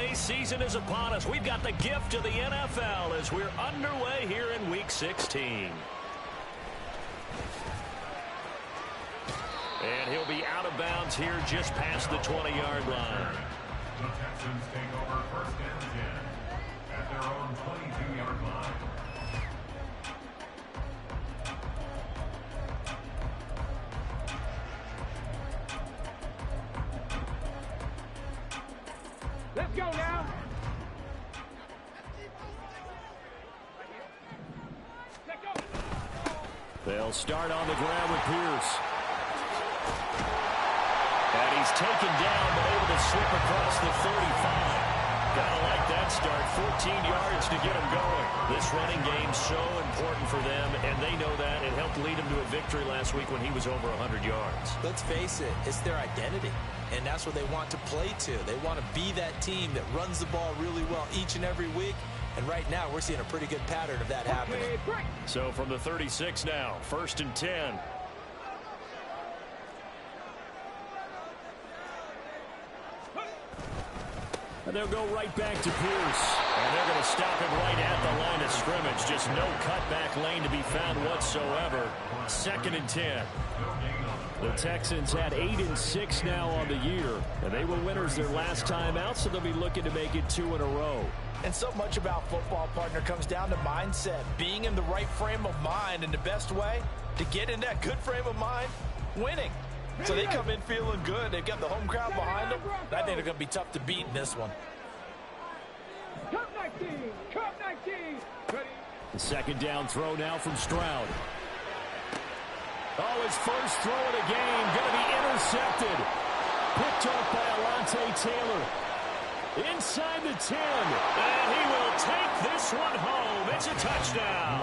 NBA season is upon us. We've got the gift of the NFL as we're underway here in Week 16. And he'll be out of bounds here just past the 20-yard line. The Texans take over first and 10 at their own 22-yard line. Let's go now. They'll start on the ground with Pierce. And he's taken down, but able to slip across the 35. Gotta like that start. 14 yards to get him going. This running game so important for them, and they know that. It helped lead him to a victory last week when he was over 100 yards. Let's face it, it's their identity, and that's what they want to play to. They want to be that team that runs the ball really well each and every week, and right now we're seeing a pretty good pattern of that happening. So from the 36 now, 1st and 10. And they'll go right back to Pierce. And they're going to stop him right at the line of scrimmage. Just no cutback lane to be found whatsoever. 2nd and 10. The Texans had 8-6 now on the year. And they were winners their last time out, so they'll be looking to make it 2 in a row. And so much about football, partner, comes down to mindset. Being in the right frame of mind, and the best way to get in that good frame of mind, winning. So they come in feeling good. They've got the home crowd behind them. I think they're going to be tough to beat in this one. Cup 19. Cup 19. The 2nd down throw now from Stroud. Oh, his first throw of the game going to be intercepted. Picked off by Alontae Taylor. Inside the 10. And he will take this one home. It's a touchdown.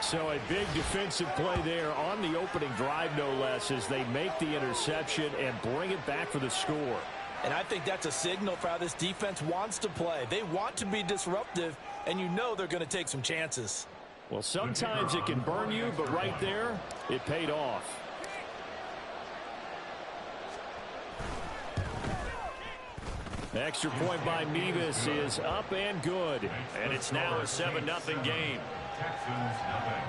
So a big defensive play there on the opening drive, no less, as they make the interception and bring it back for the score. And I think that's a signal for how this defense wants to play. They want to be disruptive, and you know they're going to take some chances. Well, sometimes it can burn you, but right there, it paid off. Extra point by Mevis is up and good. And it's now a 7-0 game. Texans nothing.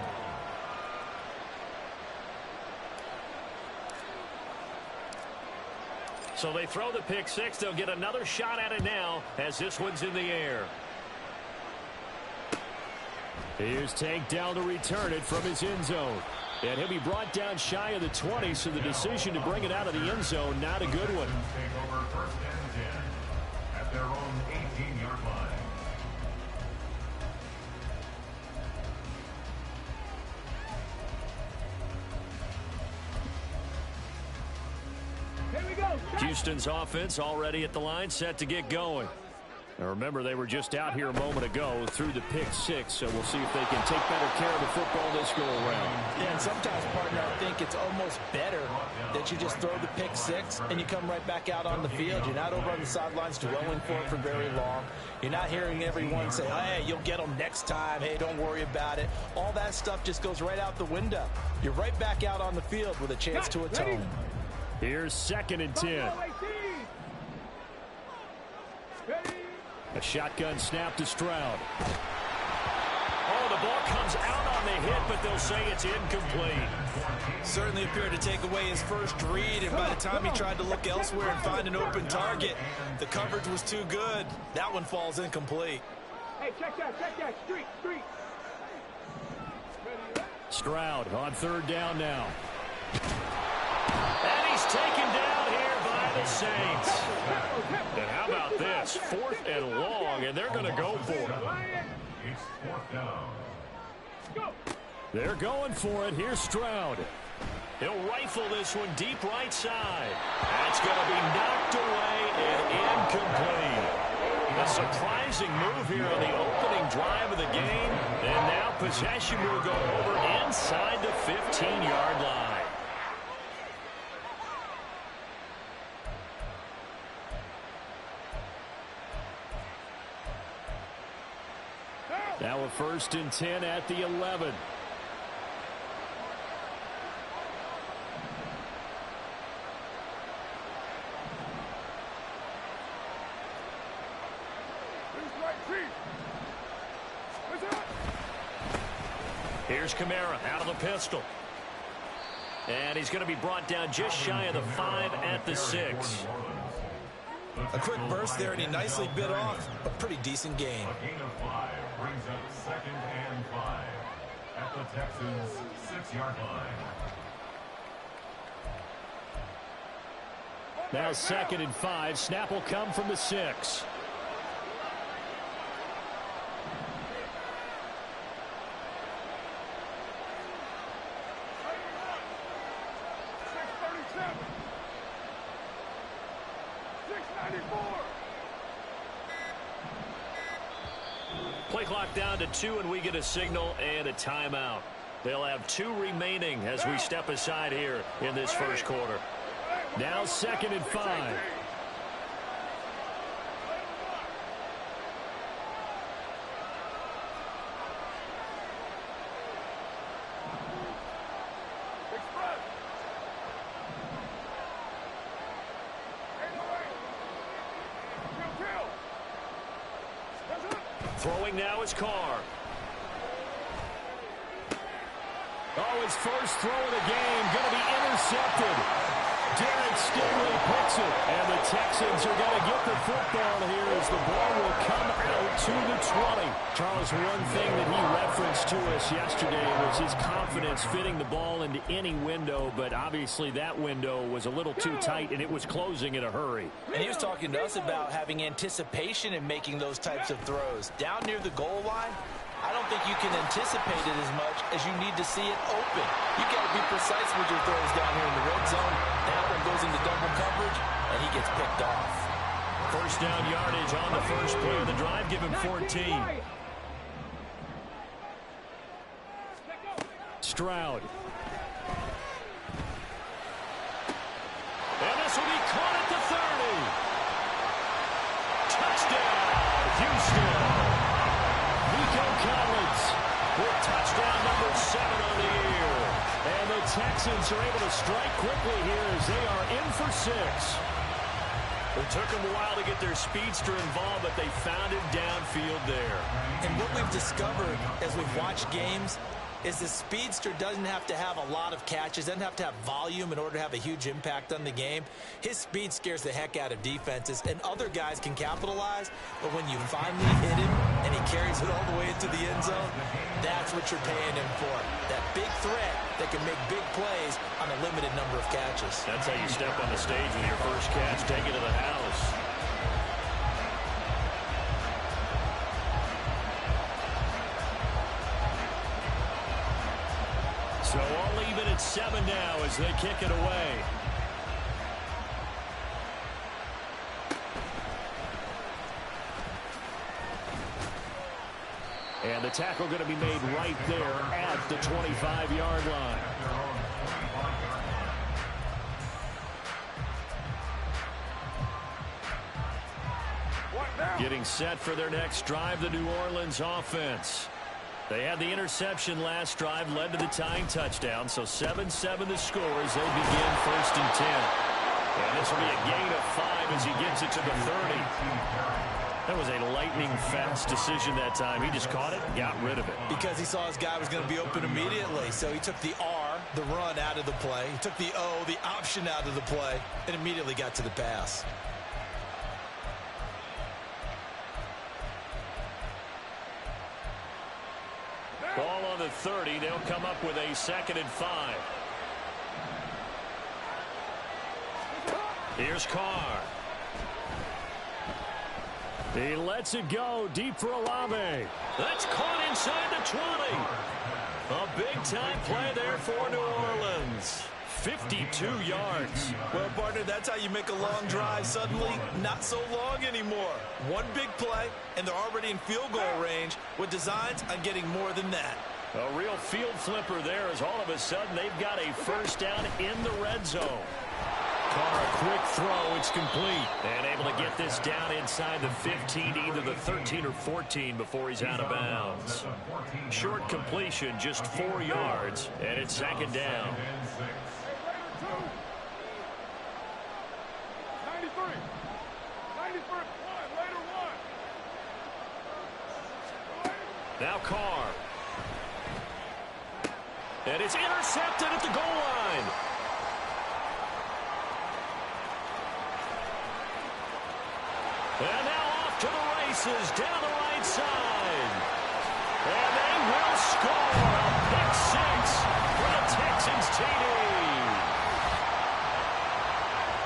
So they throw the pick six. They'll get another shot at it now as this one's in the air. Here's Tank down to return it from his end zone. And he'll be brought down shy of the 20, so the decision to bring it out of the end zone, not a good one. Take over first and 10 at their own 18-yard line. Here we go. Houston's offense already at the line, set to get going. Now remember, they were just out here a moment ago through the pick six, so we'll see if they can take better care of the football this go-around. Yeah, and sometimes, partner, I think it's almost better that you just throw the pick six and you come right back out on the field. You're not over on the sidelines dwelling for it for very long. You're not hearing everyone say, hey, you'll get them next time. Hey, don't worry about it. All that stuff just goes right out the window. You're right back out on the field with a chance to atone. Here's 2nd and 10. A shotgun snap to Stroud. Oh, the ball comes out on the hit, but they'll say it's incomplete. Certainly appeared to take away his first read, and by the time he tried to look elsewhere and find an open target, the coverage was too good. That one falls incomplete. Hey, check that, street. Stroud on 3rd down now. And he's taken down here by the Saints. And how about this? 4th and long, and they're going to go for it. It's 4th down. They're going for it. Here's Stroud. He'll rifle this one deep right side. That's going to be knocked away and incomplete. A surprising move here on the opening drive of the game. And now possession will go over inside the 15-yard line. Now a 1st and 10 at the 11. Here's Kamara out of the pistol. And he's going to be brought down just shy of the 5 at the 6. A quick burst there, and he nicely bit off a pretty decent gain. A gain of 5 brings up 2nd and 5 at the Texans' 6-yard line. Now 2nd and 5. Snap will come from the 6. Play clock down to 2, and we get a signal and a timeout. They'll have 2 remaining as we step aside here in this first quarter. Now 2nd and 5. Throwing now is Carr. Oh, his first throw of the game going to be intercepted. Derek Stingley picks it, and the Texans are going to get the football here as the ball will come out to the 20. Charles, one thing that he referenced to us yesterday was his confidence fitting the ball into any window, but obviously that window was a little too tight, and it was closing in a hurry. And he was talking to us about having anticipation in making those types of throws. Down near the goal line, I don't think you can anticipate it as much as you need to see it open. You got to be precise with your throws down here in the red zone. That one goes into double coverage, and he gets picked off. First down yardage on the first play of the drive. Give him 14. Stroud. And this will be caught at the 30. Touchdown, Houston. Nico Collins with touchdown number 7 on the year. And the Texans are able to strike quickly here as they are in for 6. It took them a while to get their speedster involved, but they found him downfield there. And what we've discovered as we've watched games is the speedster doesn't have to have a lot of catches, doesn't have to have volume in order to have a huge impact on the game. His speed scares the heck out of defenses, and other guys can capitalize, but when you finally hit him and he carries it all the way into the end zone, that's what you're paying him for. That big threat that can make big plays on a limited number of catches. That's how you step on the stage with your first catch, take it to the house. So all even at 7 now as they kick it away. And the tackle going to be made right there at the 25-yard line. Getting set for their next drive, the New Orleans offense. They had the interception last drive, led to the tying touchdown, so 7-7 the score as they begin 1st and 10. And this will be a gain of 5 as he gets it to the 30. That was a lightning-fast decision that time. He just caught it and got rid of it. Because he saw his guy was going to be open immediately, so he took the R, the run, out of the play. He took the O, the option, out of the play, and immediately got to the pass. Ball on the 30. They'll come up with a 2nd and 5. Here's Carr. He lets it go deep for Olave. That's caught inside the 20. A big-time play there for New Orleans. 52 yards. Well, partner, that's how you make a long drive suddenly not so long anymore. One big play, and they're already in field goal range with designs on getting more than that. A real field flipper there as all of a sudden they've got a first down in the red zone. Carr, a quick throw, it's complete. And able to get this down inside the 15, either the 13 or 14 before he's out of bounds. Short completion, just 4 yards, and it's 2nd down. 93 one, later one. Now Carr. And it's intercepted at the goal line. And now off to the races down the right side. And they will score a pick six for the Texans TD.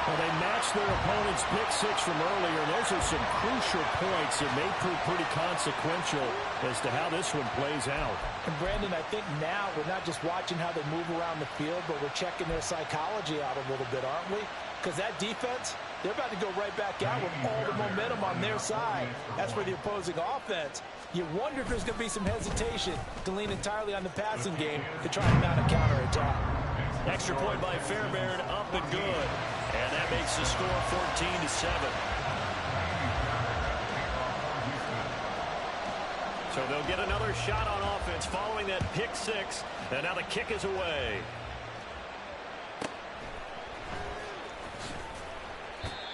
Well, they matched their opponent's pick six from earlier. Those are some crucial points that may prove pretty consequential as to how this one plays out. And Brandon, I think now we're not just watching how they move around the field, but we're checking their psychology out a little bit, aren't we? Because that defense, they're about to go right back out with all the momentum on their side. That's for the opposing offense. You wonder if there's going to be some hesitation to lean entirely on the passing game to try and mount a counterattack. Extra point by Fairbairn, up and good. And that makes the score 14-7. So they'll get another shot on offense following that pick six. And now the kick is away.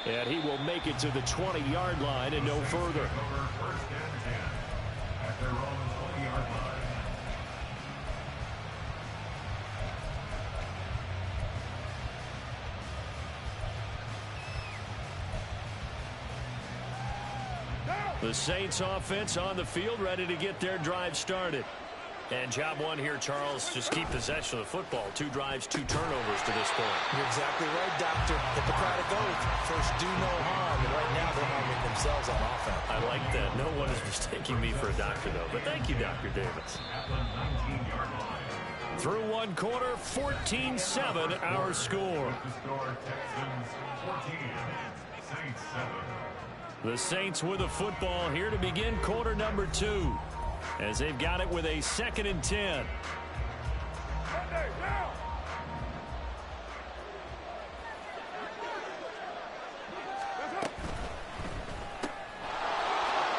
And he will make it to the 20-yard line and no further. First and 10 at their own 20-yard line. The Saints offense on the field, ready to get their drive started. And job one here, Charles, just keep possession of the football. 2 drives, 2 turnovers to this point. You're exactly right, Doctor. Hippocratic oath. First, do no harm. And right now, they're harming themselves on offense. I like that. No one is mistaking me for a doctor, though. But thank you, Dr. Davis. At the 19-yard line. Through one quarter, 14-7, our score. The score, Texans 14, Saints 7. The Saints with the football here to begin quarter number 2. As they've got it with a 2nd and 10.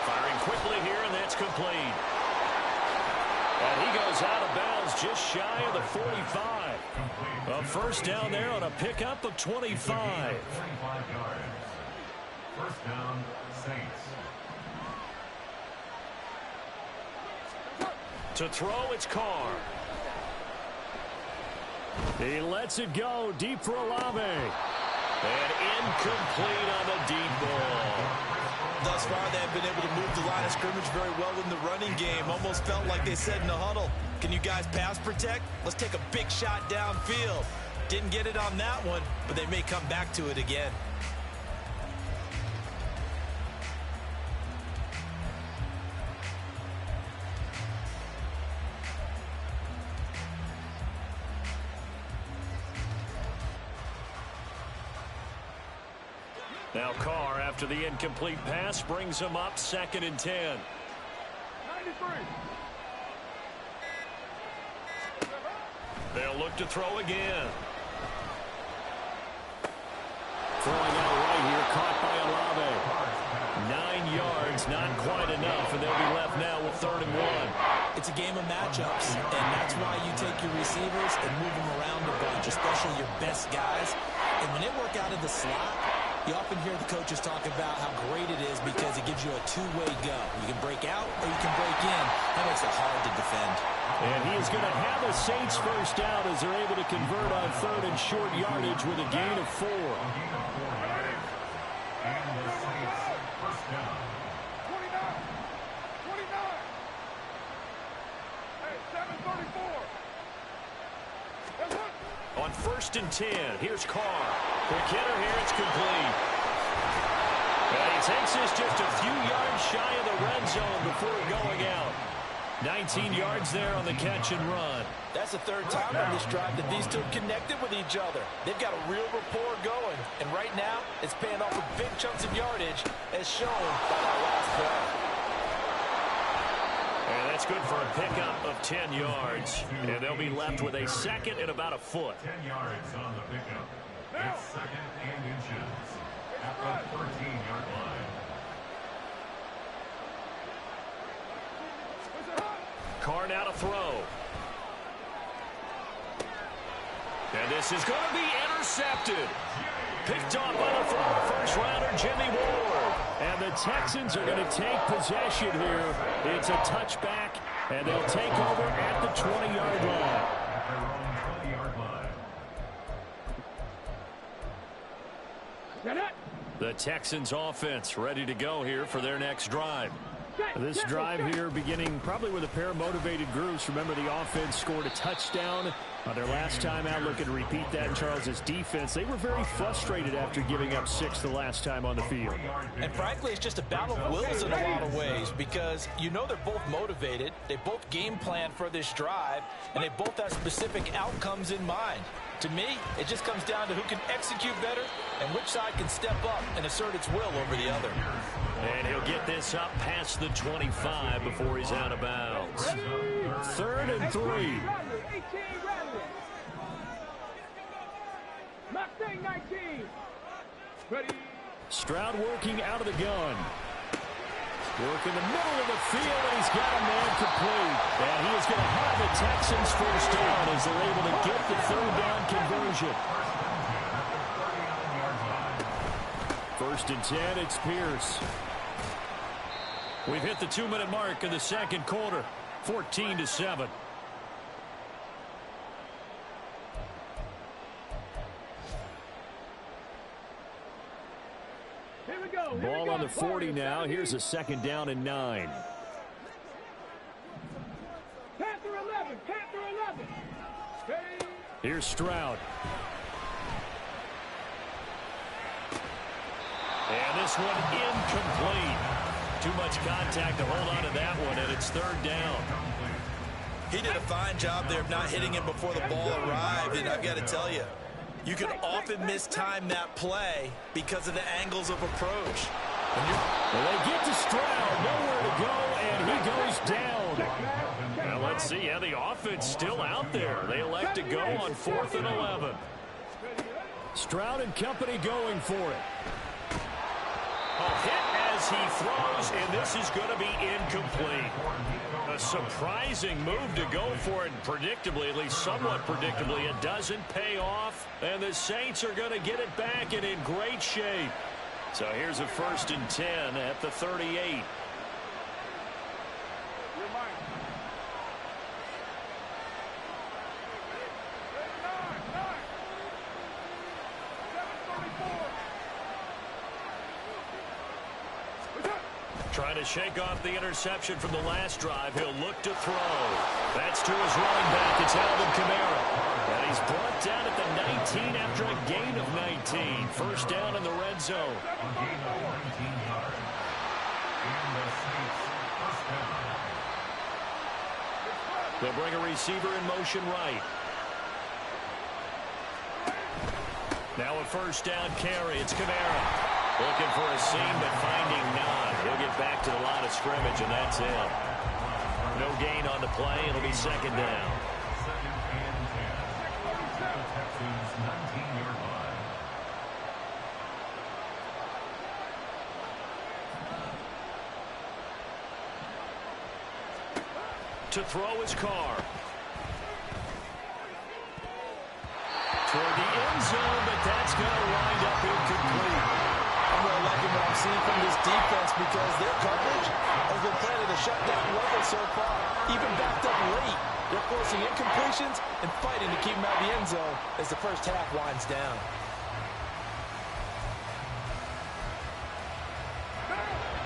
Firing quickly here, and that's complete. And he goes out of bounds just shy of the 45. A first down there on a pickup of 25. 45 yards. First down, Saints. To throw, it's Carr. He lets it go deep for Olave. And incomplete on the deep ball. Thus far, they have been able to move the line of scrimmage very well in the running game. Almost felt like they said in the huddle, can you guys pass protect? Let's take a big shot downfield. Didn't get it on that one, but they may come back to it again. Now Carr, after the incomplete pass, brings him up 2nd and 10. 93. They'll look to throw again. Throwing out right here, caught by Olave. 9 yards, not quite enough, and they'll be left now with 3rd and 1. It's a game of matchups, and that's why you take your receivers and move them around a bunch, especially your best guys. And when they work out of the slot, you often hear the coaches talk about how great it is because it gives you a two-way go. You can break out or you can break in. That makes it hard to defend. And he is going to have a Saints first down as they're able to convert on 3rd and short yardage with a gain of 4. A gain of 4 yards. And the Saints first down. 29. 29. Hey, 734. That's it. On 1st and 10, here's Carr. Quick hitter here, it's complete. And he takes this just a few yards shy of the red zone before going out. 19 yards there on the catch and run. That's the 3rd time on this drive that these two connected with each other. They've got a real rapport going. And right now, it's paying off with big chunks of yardage as shown by that last play. And that's good for a pickup of 10 yards. And they'll be left with a 2nd and about a foot. 10 yards on the pickup. It's 2nd and inches at the 13-yard line. Carr now to throw. And this is going to be intercepted. Picked off by the former first-rounder, Jimmy Ward. And the Texans are going to take possession here. It's a touchback, and they'll take over at the 20-yard line. at their own 20-yard line. The Texans offense ready to go here for their next drive. This drive here beginning probably with a pair of motivated groups. Remember, the offense scored a touchdown on their last time out. Looking to repeat that in Charles's defense. They were very frustrated after giving up 6 the last time on the field. And frankly, it's just a battle of wills in a lot of ways because you know they're both motivated. They both game plan for this drive, and they both have specific outcomes in mind. To me, it just comes down to who can execute better and which side can step up and assert its will over the other. And he'll get this up past the 25 before he's out of bounds. 3rd and 3. Stroud working out of the gun. Work in the middle of the field, and he's got a man complete. And he is going to have the Texans first down as they're able to get the 3rd down conversion. 1st and 10, it's Pierce. We've hit the 2-minute mark in the 2nd quarter, 14-7. Ball on the 40 now. Here's a 2nd down and 9. Here's Stroud. And this one incomplete. Too much contact to hold on to that one, and it's 3rd down. He did a fine job there of not hitting him before the ball arrived, and I've got to tell you, you can often mistime that play because of the angles of approach. Well, they get to Stroud, nowhere to go, and he goes down. Now let's see, yeah, the offense still out there. They elect to go on 4th and 11. Stroud and company going for it. A hit as he throws, and this is going to be incomplete. A surprising move to go for it, and predictably, at least somewhat predictably, it doesn't pay off, and the Saints are going to get it back and in great shape. So here's a 1st and 10 at the 38. Trying to shake off the interception from the last drive. He'll look to throw. That's to his running back. It's Alvin Kamara. And he's brought down at the 19 after a gain of 19. 1st down in the red zone. A gain of 19 yards. And the Saints first down. They'll bring a receiver in motion right. Now a 1st down carry. It's Kamara. Looking for a seam, but finding none. He'll get back to the line of scrimmage, and that's it. No gain on the play. It'll be 2nd down. 2nd and 10. The Texans' 19-yard line. To throw his car. Toward the end zone, but that's going to wind up incomplete. I'm really liking what I'm seeing from this defense because their coverage has been playing at a shutdown level so far. Even backed up late, they're forcing incompletions and fighting to keep them out of the end zone as the first half winds down.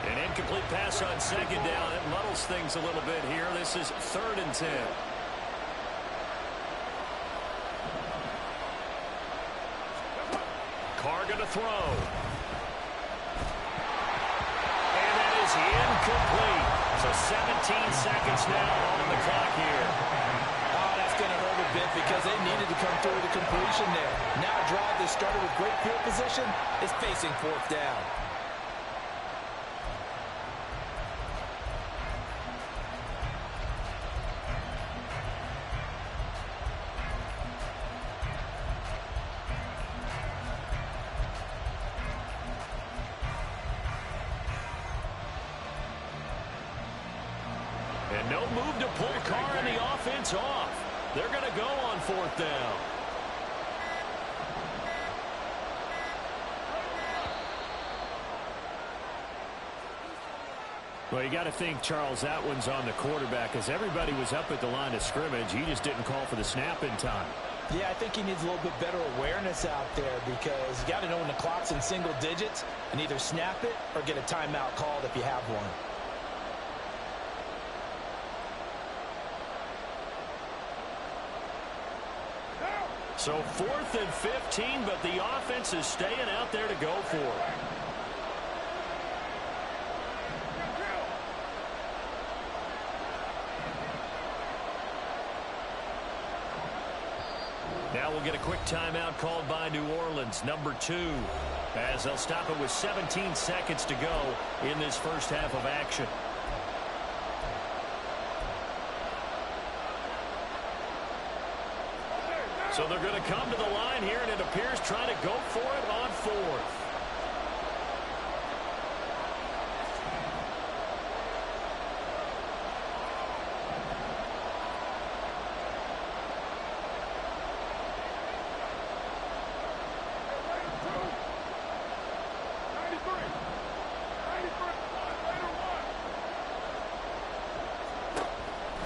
An incomplete pass on 2nd down. It muddles things a little bit here. This is 3rd and 10. Carr going to throw. Incomplete. So 17 seconds now on the clock here. Oh, that's going to hurt a bit because they needed to come through with a completion there. Now a drive that started with great field position is facing 4th down. And no move to pull Carr and the offense off. They're going to go on 4th down. Well, you got to think, Charles, that one's on the quarterback because everybody was up at the line of scrimmage. He just didn't call for the snap in time. Yeah, I think he needs a little bit better awareness out there because you got to know when the clock's in single digits and either snap it or get a timeout called if you have one. So 4th and 15, but the offense is staying out there to go for it. Now we'll get a quick timeout called by New Orleans, number 2, as they'll stop it with 17 seconds to go in this first half of action. So they're going to come to the line here, and it appears trying to go for it on 4th.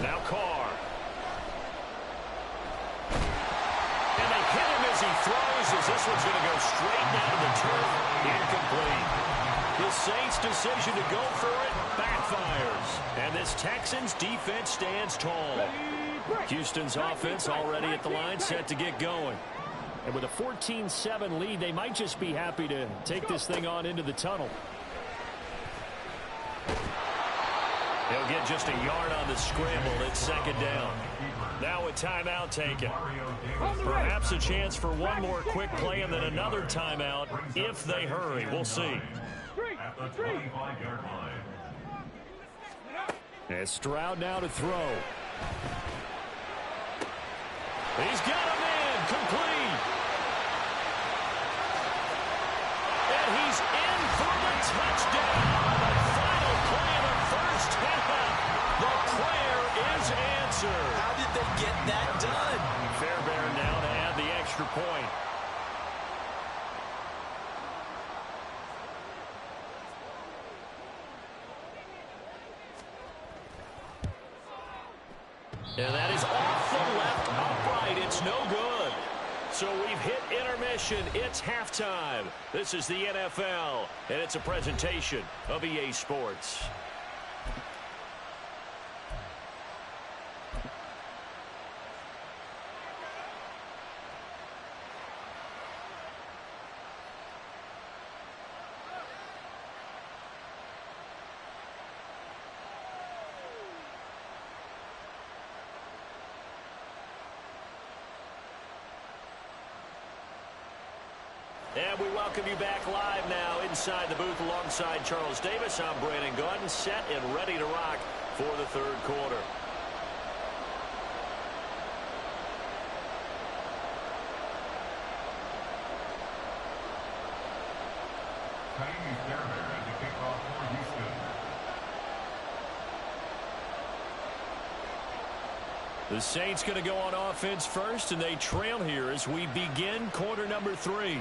Now Carr. And they hit him as he throws, as this one's going to go straight down to the turf. Incomplete. The Saints' decision to go for it backfires. And this Texans defense stands tall. Houston's offense already at the line, set to get going. And with a 14-7 lead, they might just be happy to take this thing on into the tunnel. He'll get just a yard on the scramble. It's 2nd down. Now a timeout taken. Perhaps a chance for one more quick play and then another timeout if they hurry. We'll see. And Stroud now to throw. He's got a man complete. And he's in for the touchdown. The final play of the first half. The prayer is answered. How did they get that done? Fairbairn now to add the extra point. And that is off the left upright. It's no good. So we've hit intermission. It's halftime. This is the NFL, and it's a presentation of EA Sports. And we welcome you back live now inside the booth alongside Charles Davis. I'm Brandon Gordon, set and ready to rock for the 3rd quarter. The Saints going to go on offense first, and they trail here as we begin quarter number 3.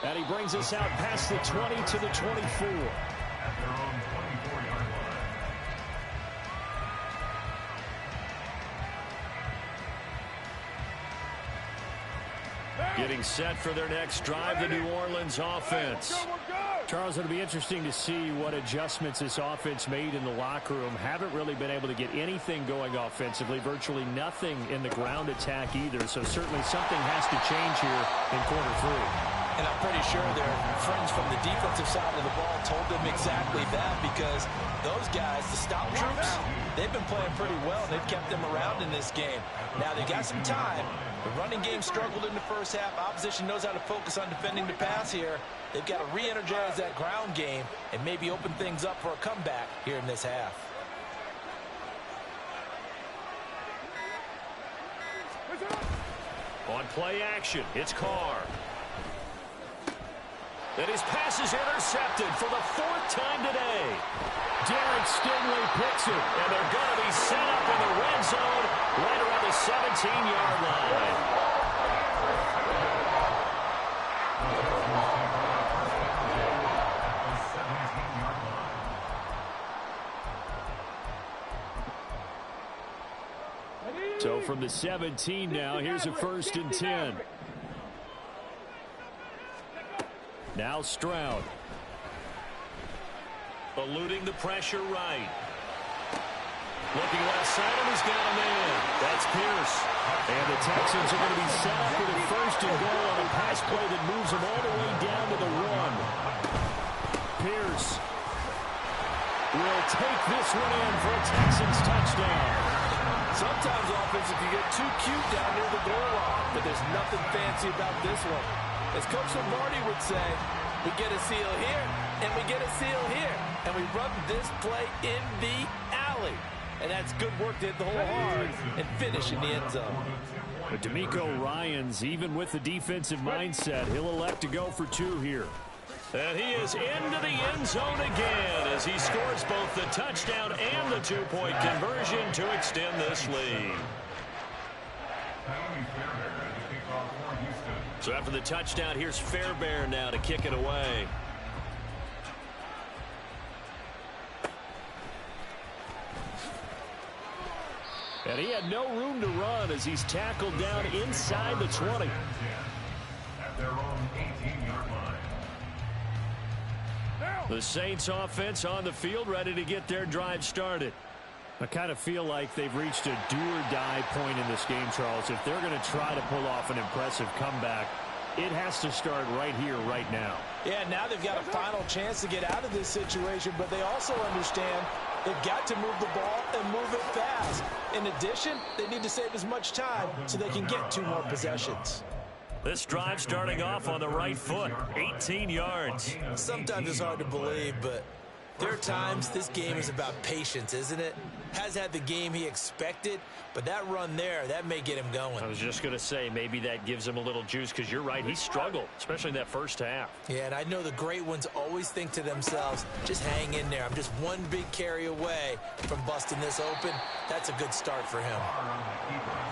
And he brings us out past the 20 to the 24. At their own 24-yard line. Getting set for their next drive, the New Orleans offense. Charles, it'll be interesting to see what adjustments this offense made in the locker room. Haven't really been able to get anything going offensively, virtually nothing in the ground attack either. So certainly something has to change here in quarter 3. And I'm pretty sure their friends from the defensive side of the ball told them exactly that, because those guys, the stop troops, they've been playing pretty well. They've kept them around in this game. Now they got some time. The running game struggled in the first half. Opposition knows how to focus on defending the pass here. They've got to re-energize that ground game and maybe open things up for a comeback here in this half. On play action, it's Carr. And his pass is intercepted for the 4th time today. Derek Stingley picks it, and they're going to be set up in the red zone right around the 17-yard line. So from the 17 now, here's a 1st and 10. Now Stroud. Eluding the pressure right. Looking left side, and he's got a man. That's Pierce. And the Texans are going to be set up with a 1st and goal on a pass play that moves them all the way down to the 1. Pierce will take this one in for a Texans touchdown. Sometimes offense, if you get too cute down near the goal line, but there's nothing fancy about this one. As Coach Lombardi would say, we get a seal here, and we get a seal here, and we run this play in the alley. And that's good work to hit the hole hard and finish in the end zone. But DeMeco Ryans, even with the defensive mindset, he'll elect to go for 2 here. And he is into the end zone again as he scores both the touchdown and the 2-point conversion to extend this lead. So after the touchdown, here's Fairbairn now to kick it away. And he had no room to run as he's tackled down inside the 20. At their own 18-yard line. The Saints offense on the field, ready to get their drive started. I kind of feel like they've reached a do-or-die point in this game, Charles. If they're going to try to pull off an impressive comeback, it has to start right here, right now. Yeah, now they've got a final chance to get out of this situation, but they also understand they've got to move the ball and move it fast. In addition, they need to save as much time so they can get 2 more possessions. This drive starting off on the right foot, 18 yards. Sometimes it's hard to believe, but there are times this game is about patience, isn't it? Has had the game he expected, but that run there, that may get him going. I was just going to say, maybe that gives him a little juice, because you're right, he struggled, especially in that first half. Yeah, and I know the great ones always think to themselves, just hang in there. I'm just one big carry away from busting this open. That's a good start for him.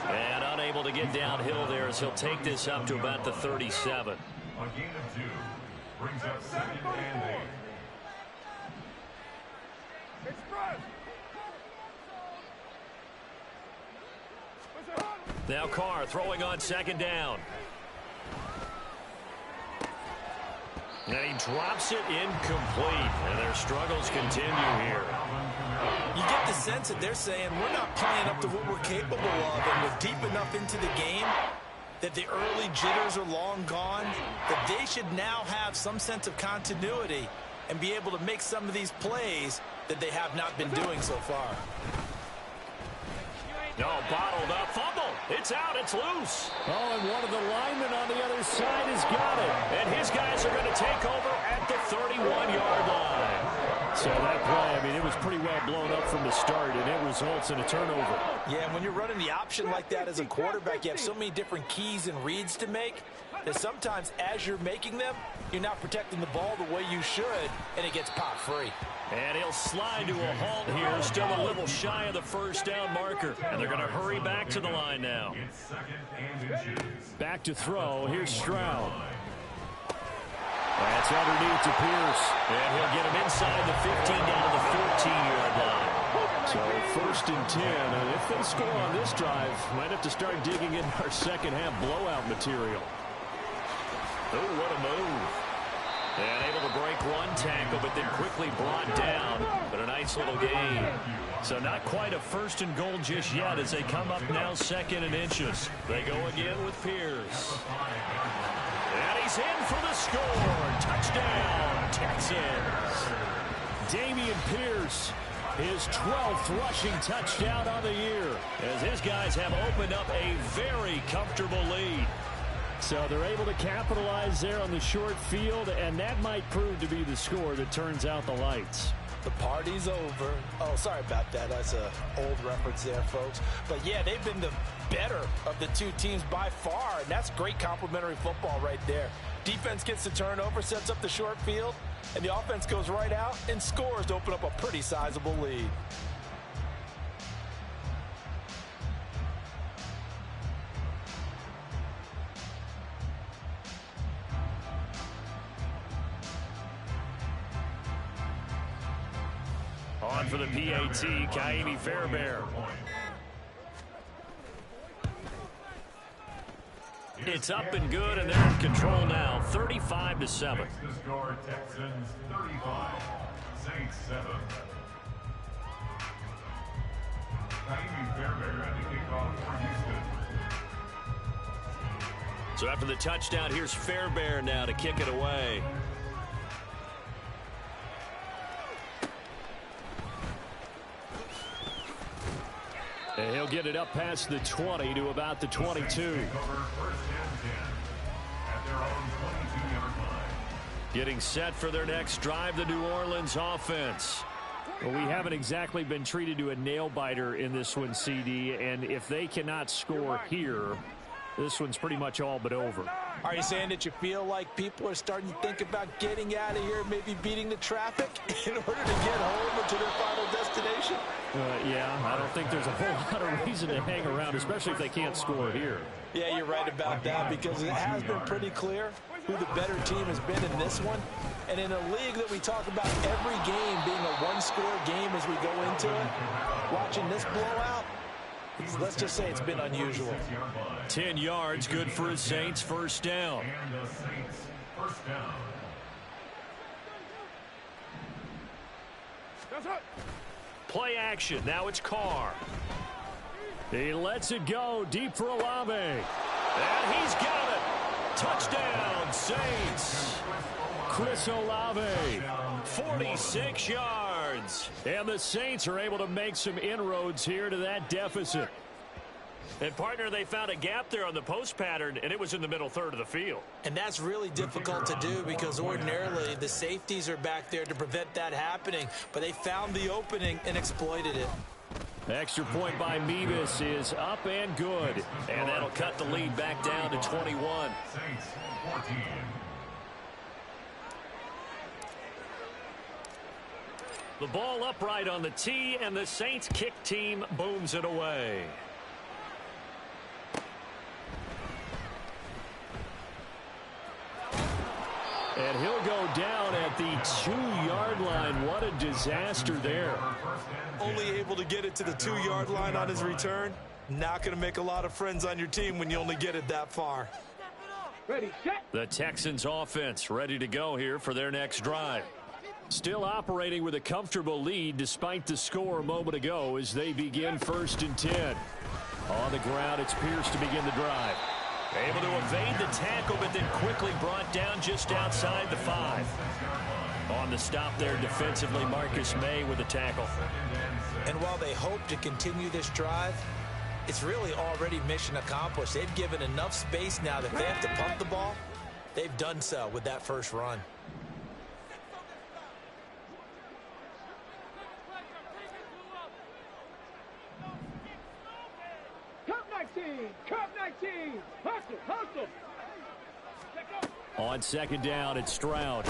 And unable to get downhill there as he'll take this up to about the 37. A gain of 2 brings up 2nd and 8. Express. Now Carr throwing on 2nd down. And he drops it incomplete. And their struggles continue here. You get the sense that they're saying we're not playing up to what we're capable of, and we're deep enough into the game that the early jitters are long gone, that they should now have some sense of continuity and be able to make some of these plays that they have not been doing so far. No, bottled up, fumble. It's out, it's loose. Oh, and one of the linemen on the other side has got it. And his guys are going to take over at the 31-yard line. So that play, I mean, it was pretty well blown up from the start, and it results in a turnover. Yeah, and when you're running the option like that as a quarterback, you have so many different keys and reads to make that sometimes as you're making them, you're not protecting the ball the way you should, and it gets popped free. And he'll slide to a halt here, still a little shy of the 1st down marker. And they're going to hurry back to the line now. Back to throw. Here's Stroud. That's underneath to Pierce. And he'll get him inside the 15 down to the 14-yard line. So 1st and 10. And if they score on this drive, might have to start digging in our second half blowout material. Oh, what a move. And able to break one tackle, but then quickly brought down. But a nice little gain. So not quite a 1st and goal just yet as they come up now 2nd and inches. They go again with Pierce. And he's in for the score. Touchdown, Texans. Dameon Pierce, his 12th rushing touchdown on the year, as his guys have opened up a very comfortable lead. So they're able to capitalize there on the short field, and that might prove to be the score that turns out the lights. The party's over. Oh, sorry about that. That's an old reference there, folks. But, yeah, they've been the better of the 2 teams by far, and that's great complimentary football right there. Defense gets the turnover, sets up the short field, and the offense goes right out and scores to open up a pretty sizable lead. On for the PAT, Kaimi Fairbairn. It's up and good, and they're in control now, 35-7. The score, Texans 35, Saints 7. Naimi Fairbairn at the kickoff for Houston. So after the touchdown, here's Fairbairn now to kick it away. And he'll get it up past the 20 to about the 22. Getting set for their next drive, the New Orleans offense. Well, we haven't exactly been treated to a nail-biter in this one, CD, and if they cannot score here, this one's pretty much all but over. Are you saying that you feel like people are starting to think about getting out of here, maybe beating the traffic in order to get home or to their final destination? Yeah, I don't think there's a whole lot of reason to hang around, especially if they can't score here. Yeah, you're right about that, because it has been pretty clear who the better team has been in this one. And in a league that we talk about every game being a one-score game as we go into it, watching this blowout, let's just say it's been unusual. 10 yards, good for the Saints, first down. And the Saints, first down. That's it. Play action, now it's Carr. He lets it go, deep for Olave. And he's got it. Touchdown, Saints. Chris Olave, 46 yards. And the Saints are able to make some inroads here to that deficit. And, partner, they found a gap there on the post pattern, and it was in the middle third of the field. And that's really difficult to do because ordinarily the safeties are back there to prevent that happening. But they found the opening and exploited it. Extra point by Mevis is up and good. And that'll cut the lead back down to 21. Saints 14. The ball upright on the tee, and the Saints kick team booms it away. And he'll go down at the 2-yard line. What a disaster there. Only able to get it to the 2-yard line on his return. Not going to make a lot of friends on your team when you only get it that far. Ready, set. The Texans offense ready to go here for their next drive. Still operating with a comfortable lead despite the score a moment ago as they begin 1st and 10. On the ground, it's Pierce to begin the drive. Able to evade the tackle, but then quickly brought down just outside the 5. On the stop there defensively, Marcus May with the tackle. And while they hope to continue this drive, it's really already mission accomplished. They've given enough space now that if they have to pump the ball, they've done so with that first run. Cup 19. Hustle. On 2nd down, it's Stroud.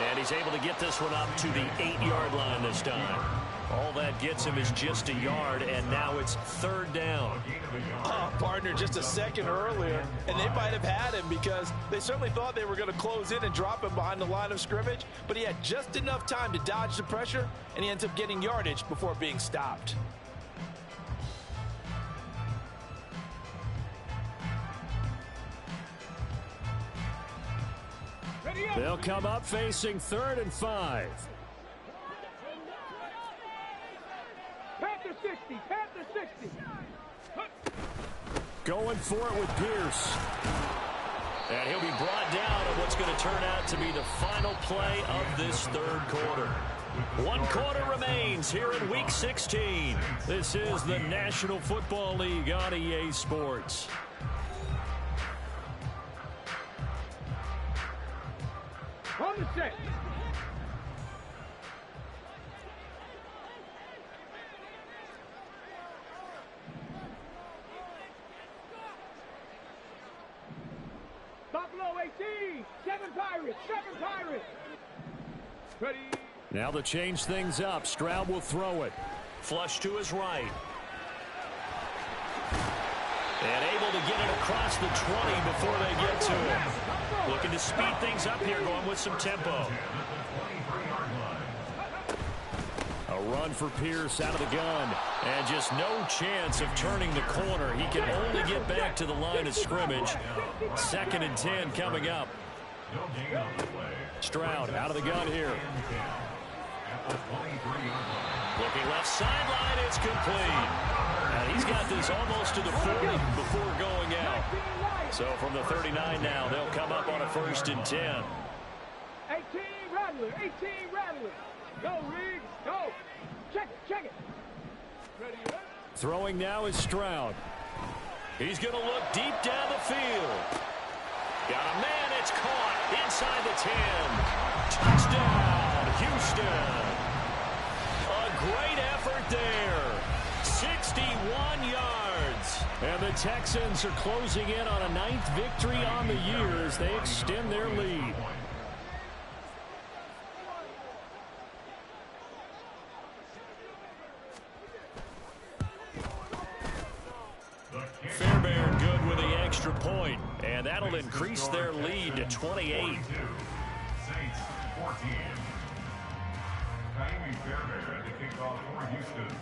And he's able to get this one up to the 8-yard line this time. All that gets him is just a yard, and now it's 3rd down. Partner, just a second earlier, and they might have had him because they certainly thought they were going to close in and drop him behind the line of scrimmage, but he had just enough time to dodge the pressure, and he ends up getting yardage before being stopped. They'll come up facing 3rd and 5. Panther 60. Going for it with Pierce. And he'll be brought down on what's going to turn out to be the final play of this 3rd quarter. 1 quarter remains here in Week 16. This is the National Football League on EA Sports. On the set. Buffalo 18. 7 Pirates. Ready. Now to change things up, Stroud will throw it. Flush to his right. And able to get it across the 20 before they get to him. Looking to speed things up here, going with some tempo. A run for Pierce out of the gun. And just no chance of turning the corner. He can only get back to the line of scrimmage. 2nd and 10 coming up. Stroud out of the gun here. Looking left sideline, it's complete. And he's got this almost to the 40 before going out. So from the 39 now, they'll come up on a 1st and 10. 18 Rattler, 18 Rattler. Go, Riggs, go. Check it. Ready, ready? Throwing now is Stroud. He's going to look deep down the field. Got a man, it's caught inside the 10. Touchdown, Houston. A great effort there. 61 yards. And the Texans are closing in on a 9th victory on the year as they extend their lead. Fairbairn good with the extra point, and that'll increase their lead to 28. Saints 14. Naomi Fairbairn to kick off for Houston.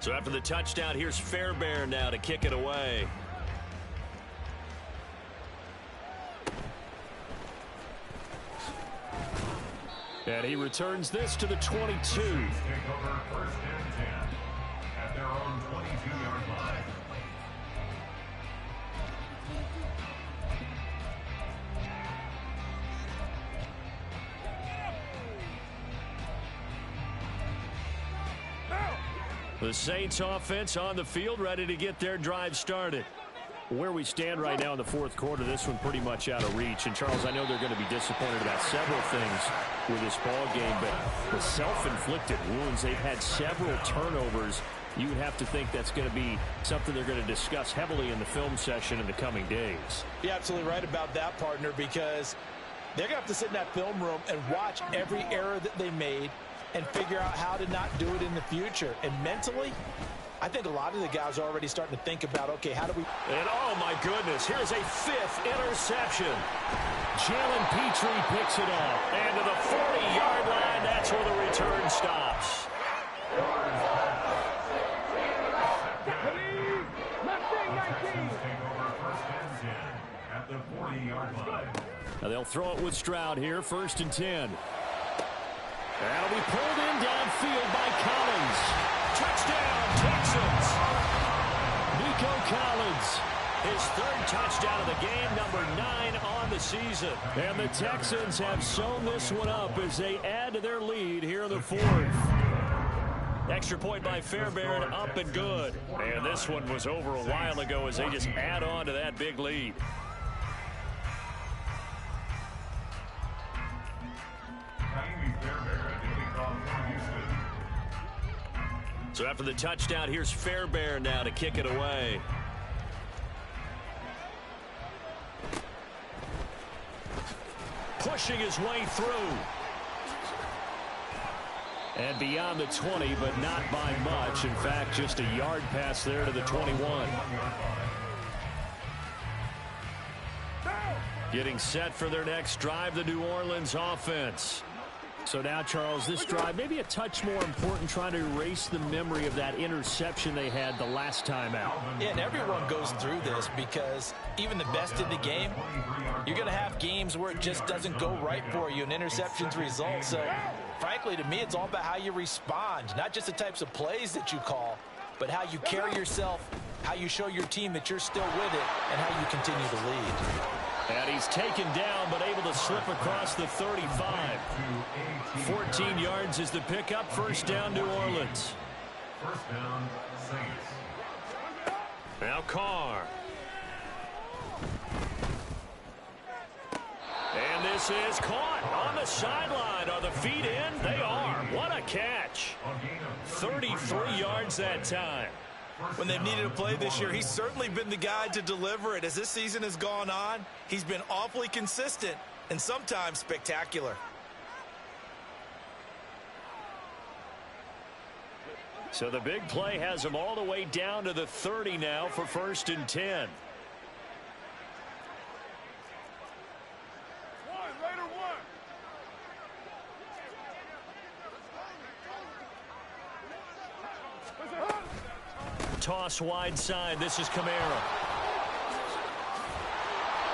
So after the touchdown, here's Fairbairn now to kick it away. And he returns this to the 22. Take over 1st and 10 at their own 22-yard line. The Saints offense on the field, ready to get their drive started. Where we stand right now in the 4th quarter, this one pretty much out of reach. And, Charles, I know they're going to be disappointed about several things with this ball game, but the self-inflicted wounds, they've had several turnovers. You would have to think that's going to be something they're going to discuss heavily in the film session in the coming days. You're absolutely right about that, partner, because they're going to have to sit in that film room and watch every error that they made and figure out how to not do it in the future. And mentally, I think a lot of the guys are already starting to think about, okay, how do we... And, oh, my goodness, here's a 5th interception. Jalen Petrie picks it up. And to the 40-yard line, that's where the return stops. At the 40-yard line. Now they'll throw it with Stroud here, 1st and 10. That'll be pulled in downfield by Collins. Touchdown, Texans. Nico Collins, his 3rd touchdown of the game, number 9 on the season. And the Texans have sewn this one up as they add to their lead here in the 4th. Extra point by Fairbairn, up and good. And this one was over a while ago as they just add on to that big lead. So after the touchdown, here's Fairbairn now to kick it away. Pushing his way through. And beyond the 20, but not by much. In fact, just a yard pass there to the 21. Getting set for their next drive, the New Orleans offense. So now, Charles, this drive maybe a touch more important, trying to erase the memory of that interception they had the last time out. Yeah, and everyone goes through this because even the best in the game, you're going to have games where it just doesn't go right for you and interceptions result. So, frankly, to me, it's all about how you respond, not just the types of plays that you call, but how you carry yourself, how you show your team that you're still with it, and how you continue to lead. And he's taken down, but able to slip across the 35. 14 yards is the pickup. 1st down, New Orleans. 1st down, Saints. Now Carr. And this is caught on the sideline. Are the feet in? They are. What a catch. 33 yards that time. When they've needed a play this year, he's certainly been the guy to deliver it. As this season has gone on, he's been awfully consistent and sometimes spectacular. So the big play has him all the way down to the 30 now for 1st and 10. toss wide side. This is Kamara.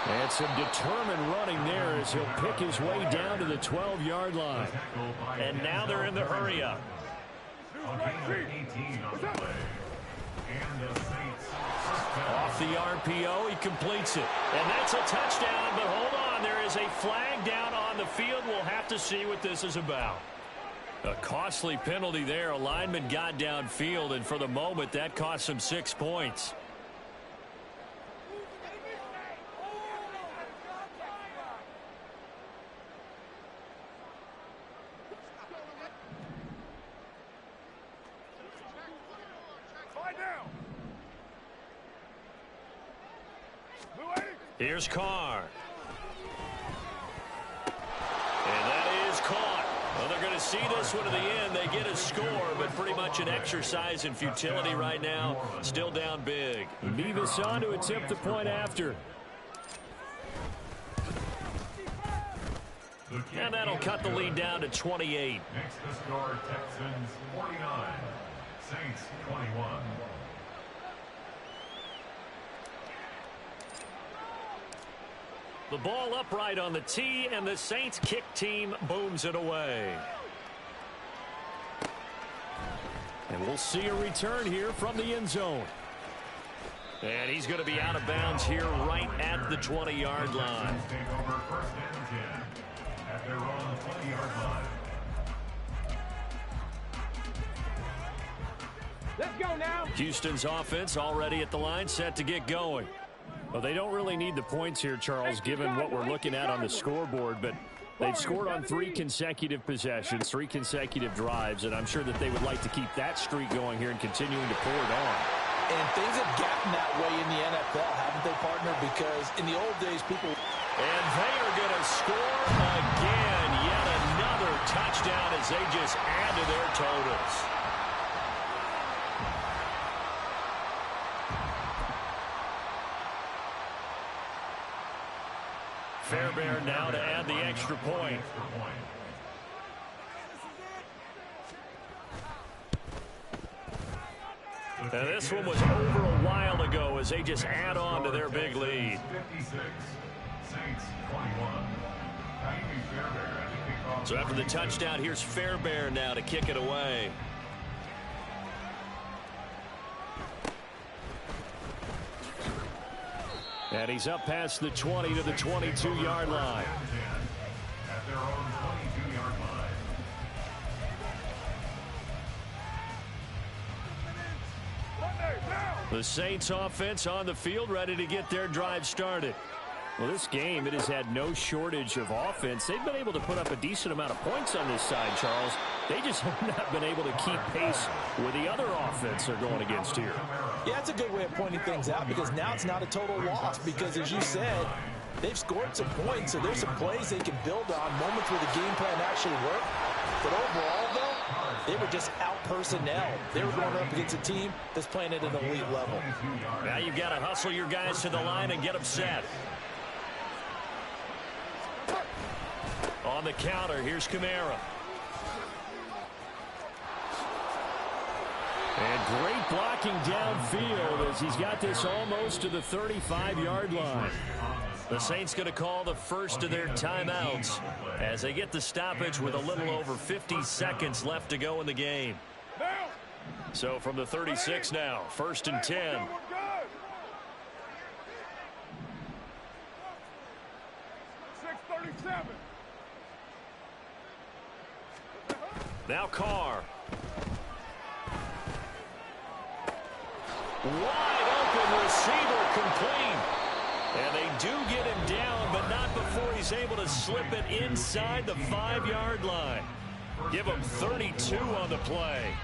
And some determined running there as he'll pick his way down to the 12-yard line. And now they're in the hurry-up. Off the RPO, he completes it. And that's a touchdown, but hold on. There is a flag down on the field. We'll have to see what this is about. A costly penalty there. A lineman got downfield, and for the moment, that cost him 6 points. Here's Carr. And that is caught. Well, they're going to see this one to the end. They get a score, but pretty much an exercise in futility right now. Still down big. Beavis on to attempt the point after. And that'll cut the lead down to 28. Next to score, Texans 49, Saints 21. The ball upright on the tee, and the Saints kick team booms it away. And we'll see a return here from the end zone. And he's going to be out of bounds here right at the 20-yard line. Take over first and 10 at their own 20-yard line. Let's go now. Houston's offense already at the line, set to get going. Well, they don't really need the points here, Charles, given what we're looking at on the scoreboard, but they've scored on 3 consecutive possessions, 3 consecutive drives, and I'm sure that they would like to keep that streak going here and continuing to pour it on. And things have gotten that way in the NFL, haven't they, partner? Because in the old days, people... And they are going to score again. Yet another touchdown as they just add to their totals. Fairbairn now to add the extra point. Now this one was over a while ago as they just add on to their big lead. 56, Saints 21. So after the touchdown, here's Fairbairn now to kick it away. And he's up past the 20 to the 22-yard line. At their own 22-yard line. The Saints offense on the field, ready to get their drive started. Well, this game, it has had no shortage of offense. They've been able to put up a decent amount of points on this side, Charles. They just have not been able to keep pace with the other offense they're going against here. Yeah, that's a good way of pointing things out because now it's not a total loss because, as you said, they've scored some points, so there's some plays they can build on, moments where the game plan actually worked. But overall, though, they were just out-personnel. They were going up against a team that's playing at an elite level. Now you've got to hustle your guys to the line and get them set. On the counter, here's Kamara. And great blocking downfield as he's got this almost to the 35-yard line. The Saints going to call the first of their timeouts as they get the stoppage with a little over 50 seconds left to go in the game. So from the 36 now, 1st and 10. Now Carr. Wide open receiver complete. And they do get him down, but not before he's able to slip it inside the 5-yard line. Give him 32 on the play.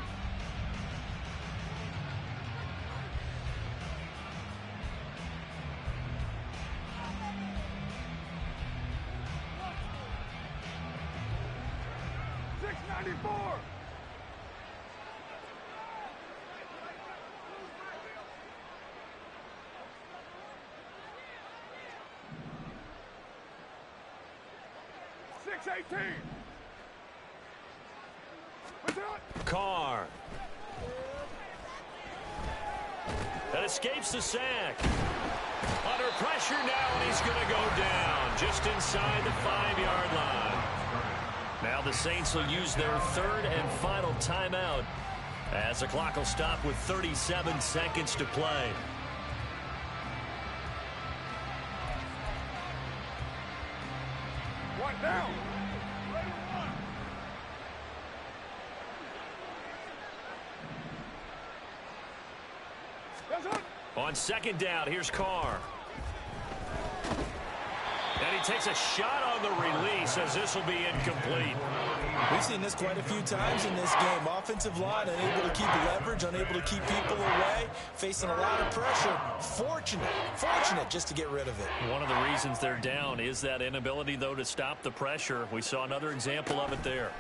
Carr. but escapes the sack. Under pressure now, and he's going to go down just inside the 5-yard line. Now the Saints will use their third and final timeout as the clock will stop with 37 seconds to play. One down. On second down, here's Carr. And he takes a shot on the release as this will be incomplete. We've seen this quite a few times in this game. Offensive line unable to keep leverage, unable to keep people away, facing a lot of pressure. Fortunate just to get rid of it. One of the reasons they're down is that inability, though, to stop the pressure. We saw another example of it there.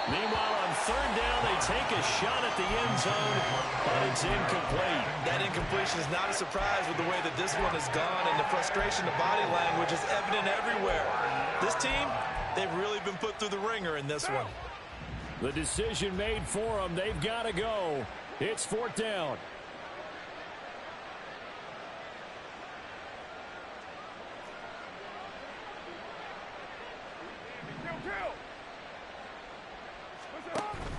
Meanwhile, on third down, they take a shot at the end zone, but it's incomplete. That incompletion is not a surprise with the way that this one has gone, and the frustration, the body language is evident everywhere. This team, they've really been put through the ringer in this one. The decision made for them. They've got to go. It's fourth down.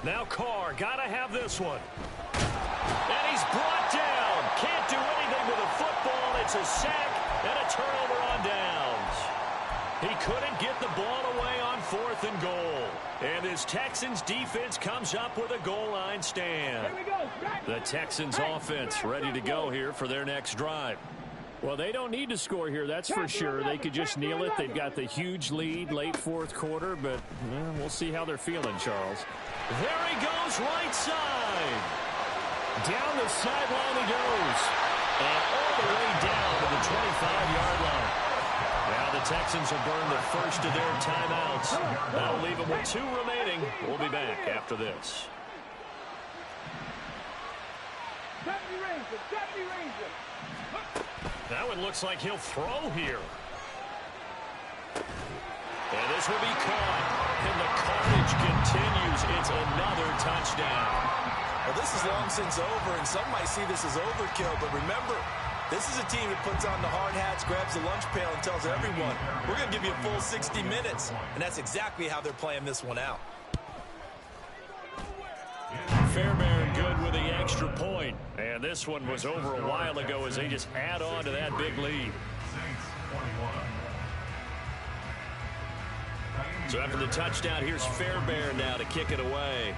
Now Carr, got to have this one. And he's brought down. Can't do anything with a football. It's a sack and a turnover on downs. He couldn't get the ball away on fourth and goal. And this Texans defense comes up with a goal line stand. The Texans offense ready to go here for their next drive. Well, they don't need to score here, that's for sure. They could just kneel it. They've got the huge lead late fourth quarter, but we'll see how they're feeling, Charles. There he goes, right side. Down the sideline he goes. And all the way down to the 25-yard line. Now the Texans will burn the first of their timeouts. That'll leave them with 2 remaining. We'll be back after this. Deputy Ranger. That one looks like he'll throw here. And this will be caught. And the carnage continues. It's another touchdown. Well, this is long since over, and some might see this as overkill, but remember, this is a team that puts on the hard hats, grabs the lunch pail, and tells everyone, we're going to give you a full 60 minutes. And that's exactly how they're playing this one out. Fairbairn good with the extra point. And this one was over a while ago as they just add on to that big lead. So after the touchdown, here's Fairbairn now to kick it away.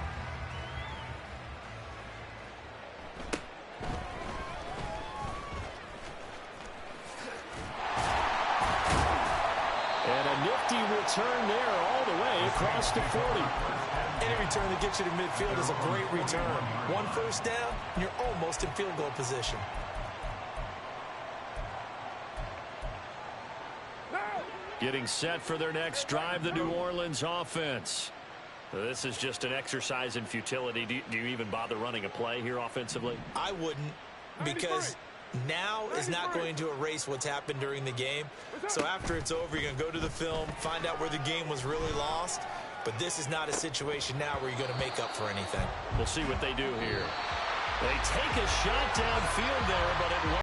And a nifty return there all the way across the 40. Any return that gets you to midfield is a great return. 1 first down, and you're almost in field goal position. Getting set for their next drive, the New Orleans offense. This is just an exercise in futility. Do you even bother running a play here offensively? I wouldn't, because now is not going to erase what's happened during the game. So after it's over, you're going to go to the film, find out where the game was really lost. But this is not a situation now where you're going to make up for anything. We'll see what they do here. They take a shot downfield there, but it